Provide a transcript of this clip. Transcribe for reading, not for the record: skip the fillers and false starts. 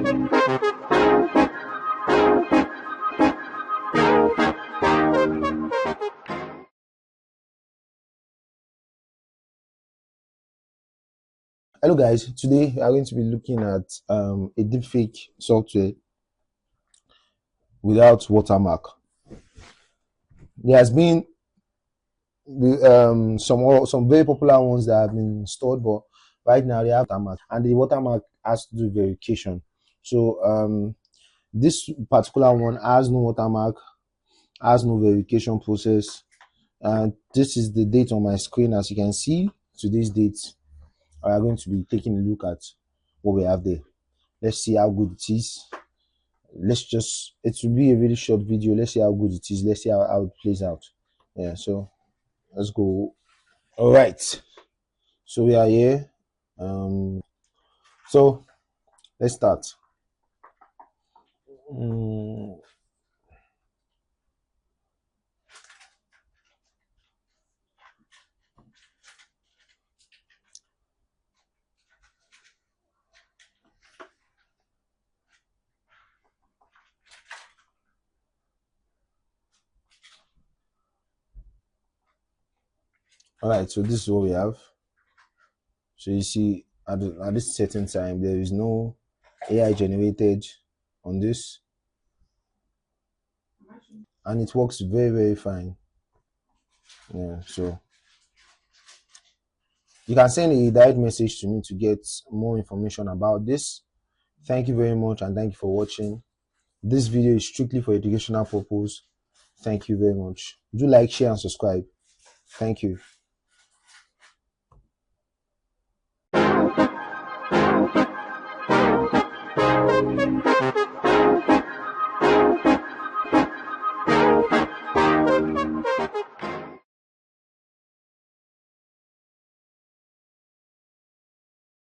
Hello guys, today we are going to be looking at a deepfake software without watermark. There has been some very popular ones that have been installed, but right now they have watermark, and the watermark has to do verification. So this particular one has no watermark, has no verification process, and this is the date on my screen. As you can see, today's date, we are going to be taking a look at what we have there. Let's see how good it is. It will be a really short video. Let's see how good it is. Let's see how it plays out. Yeah, so let's go. All right, so we are here. So let's start. All right, so this is what we have. So you see, at this certain time, there is no AI generated on this, and it works very fine. Yeah, so you can send a direct message to me to get more information about this. Thank you very much, and thank you for watching. This video is strictly for educational purpose. Thank you very much. Do like, share, and subscribe. Thank you.